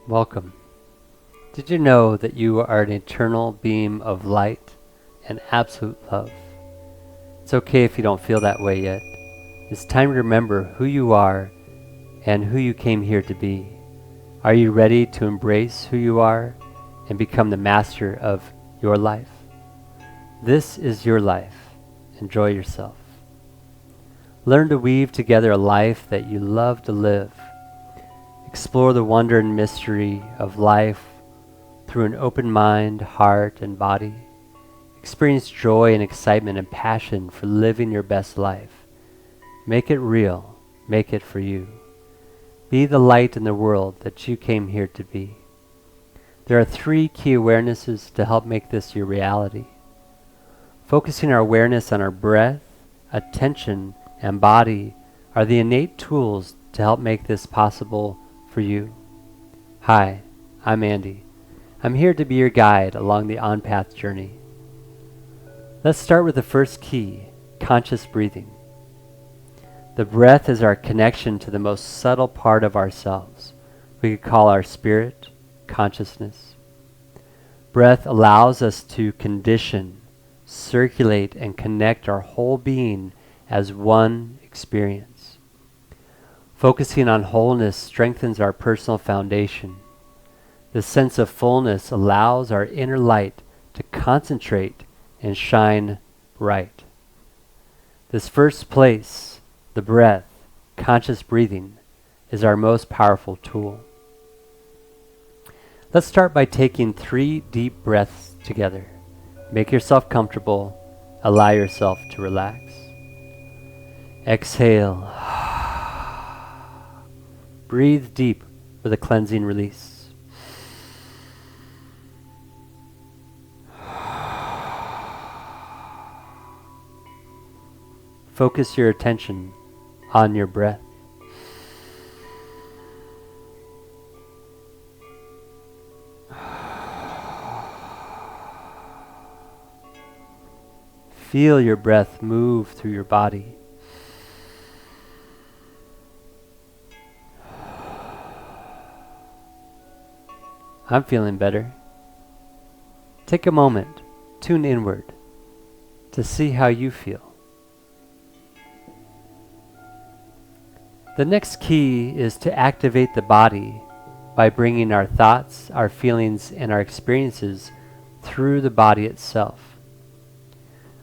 Welcome. Did you know that you are an eternal beam of light and absolute love? It's okay if you don't feel that way yet. It's time to remember who you are and who you came here to be. Are you ready to embrace who you are and become the master of your life? This is your life. Enjoy yourself. Learn to weave together a life that you love to live. Explore the wonder and mystery of life through an open mind, heart, and body. Experience joy and excitement and passion for living your best life. Make it real. Make it for you. Be the light in the world that you came here to be. There are 3 key awarenesses to help make this your reality. Focusing our awareness on our breath, attention, and body are the innate tools to help make this possible for you. Hi, I'm Andy. I'm here to be your guide along the on-path journey. Let's start with the first key, conscious breathing. The breath is our connection to the most subtle part of ourselves. We could call our spirit, consciousness. Breath allows us to condition, circulate, and connect our whole being as one experience. Focusing on wholeness strengthens our personal foundation. The sense of fullness allows our inner light to concentrate and shine bright. This first place, the breath, conscious breathing, is our most powerful tool. Let's start by taking 3 deep breaths together. Make yourself comfortable. Allow yourself to relax. Exhale. Breathe deep with a cleansing release. Focus your attention on your breath. Feel your breath move through your body. I'm feeling better. Take a moment, tune inward to see how you feel. The next key is to activate the body by bringing our thoughts, our feelings, and our experiences through the body itself.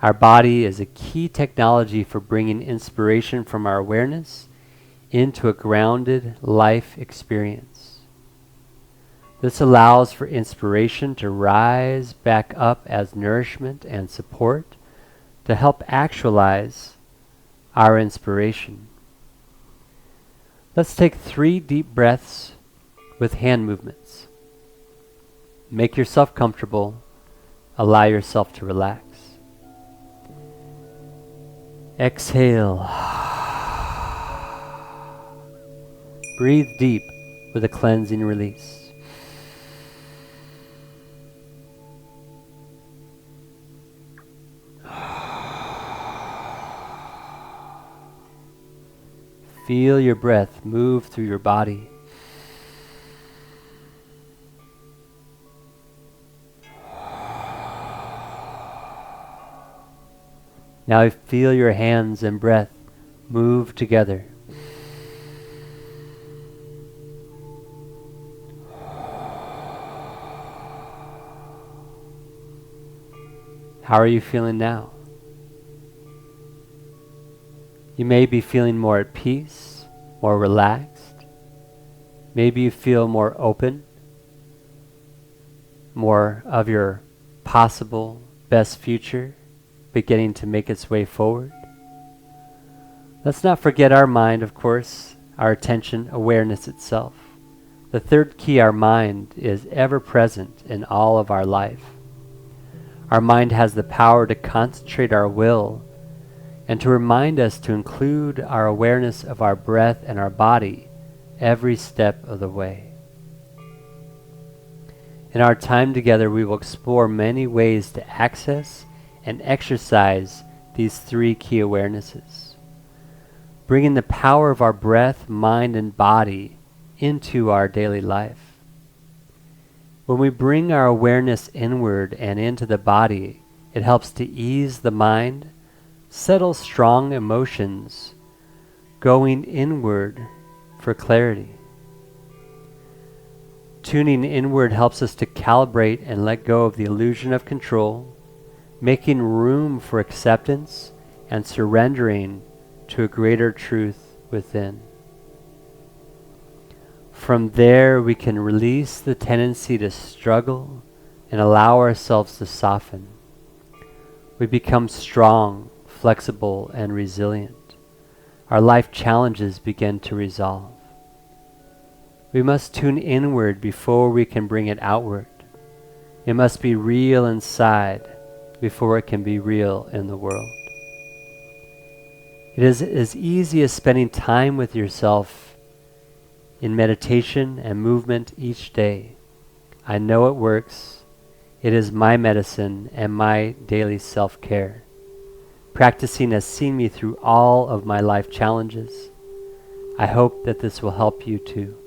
Our body is a key technology for bringing inspiration from our awareness into a grounded life experience. This allows for inspiration to rise back up as nourishment and support to help actualize our inspiration. Let's take 3 deep breaths with hand movements. Make yourself comfortable. Allow yourself to relax. Exhale. Breathe deep with a cleansing release. Feel your breath move through your body. Now feel your hands and breath move together. How are you feeling now? You may be feeling more at peace, more relaxed. Maybe you feel more open, more of your possible best future beginning to make its way forward. Let's not forget our mind, of course, our attention, awareness itself. The third key, our mind, is ever present in all of our life. Our mind has the power to concentrate our will and to remind us to include our awareness of our breath and our body every step of the way. In our time together, we will explore many ways to access and exercise these 3 key awarenesses, bringing the power of our breath, mind, and body into our daily life. When we bring our awareness inward and into the body, it helps to ease the mind, settle strong emotions, going inward for clarity. Tuning inward helps us to calibrate and let go of the illusion of control, making room for acceptance and surrendering to a greater truth within. From there, we can release the tendency to struggle and allow ourselves to soften. We become strong, flexible, and resilient. Our life challenges begin to resolve. We must tune inward before we can bring it outward. It must be real inside before it can be real in the world. It is as easy as spending time with yourself in meditation and movement each day. I know it works. It is my medicine and my daily self-care. Practicing has seen me through all of my life challenges. I hope that this will help you too.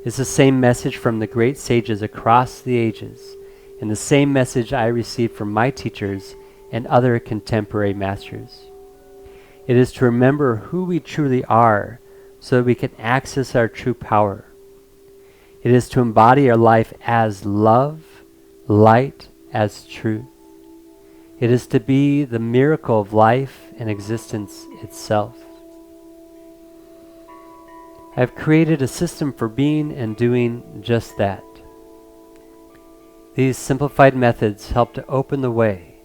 It's the same message from the great sages across the ages, and the same message I received from my teachers and other contemporary masters. It is to remember who we truly are so that we can access our true power. It is to embody our life as love, light as truth. It is to be the miracle of life and existence itself. I've created a system for being and doing just that. These simplified methods help to open the way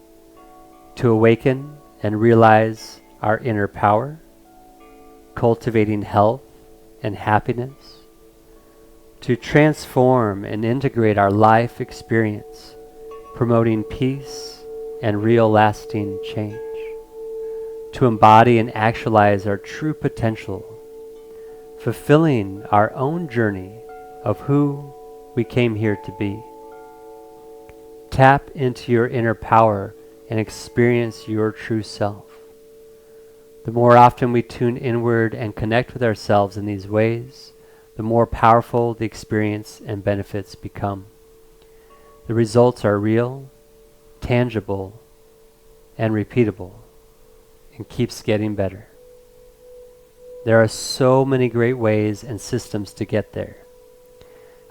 to awaken and realize our inner power, cultivating health and happiness, to transform and integrate our life experience, promoting peace and real lasting change, to embody and actualize our true potential, fulfilling our own journey of who we came here to be. Tap into your inner power and experience your true self. The more often we tune inward and connect with ourselves in these ways, the more powerful the experience and benefits become. The results are real, tangible, and repeatable, and keeps getting better. There are so many great ways and systems to get there.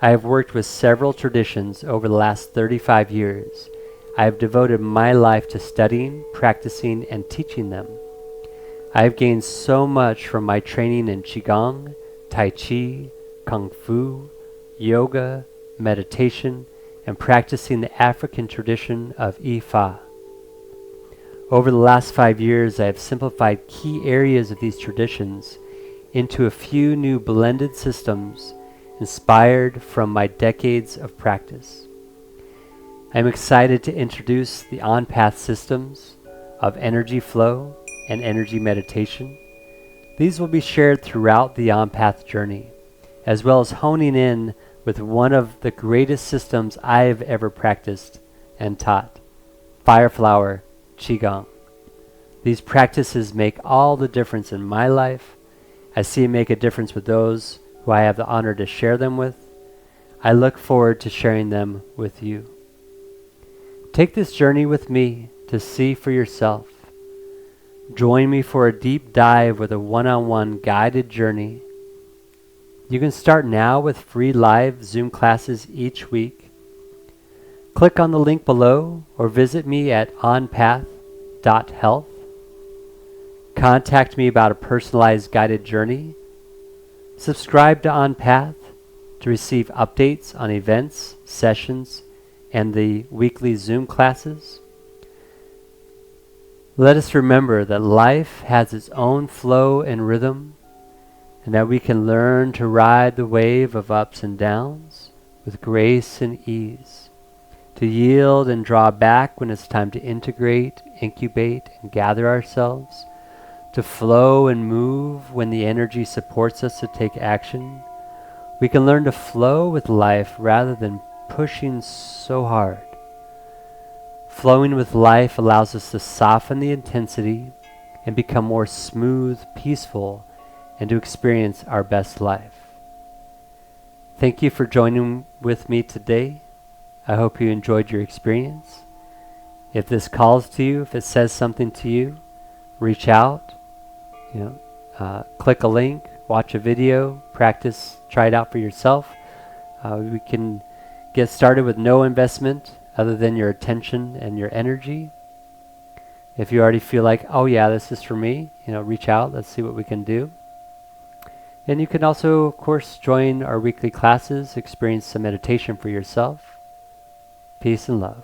I have worked with several traditions over the last 35 years. I have devoted my life to studying, practicing, and teaching them. I have gained so much from my training in Qigong, Tai Chi, Kung Fu, yoga, meditation, and practicing the African tradition of Ifa. Over the last 5 years, I have simplified key areas of these traditions into a few new blended systems inspired from my decades of practice. I am excited to introduce the on-path systems of energy flow and energy meditation. These will be shared throughout the on-path journey, as well as honing in with one of the greatest systems I have ever practiced and taught, Fire Flower Qigong. These practices make all the difference in my life. I see it make a difference with those who I have the honor to share them with. I look forward to sharing them with you. Take this journey with me to see for yourself. Join me for a deep dive with a one-on-one guided journey. You can start now with free live Zoom classes each week. Click on the link below or visit me at onpath.health. Contact me about a personalized guided journey. Subscribe to OnPath to receive updates on events, sessions, and the weekly Zoom classes. Let us remember that life has its own flow and rhythm, and that we can learn to ride the wave of ups and downs with grace and ease, to yield and draw back when it's time to integrate, incubate, and gather ourselves, to flow and move when the energy supports us to take action. We can learn to flow with life rather than pushing so hard. Flowing with life allows us to soften the intensity and become more smooth, peaceful, and to experience our best life. Thank you for joining with me today. I hope you enjoyed your experience. If this calls to you, if it says something to you, reach out, click a link, watch a video, practice, try it out for yourself. We can get started with no investment other than your attention and your energy. If you already feel like, oh yeah, this is for me, reach out, let's see what we can do. And you can also, of course, join our weekly classes, experience some meditation for yourself. Peace and love.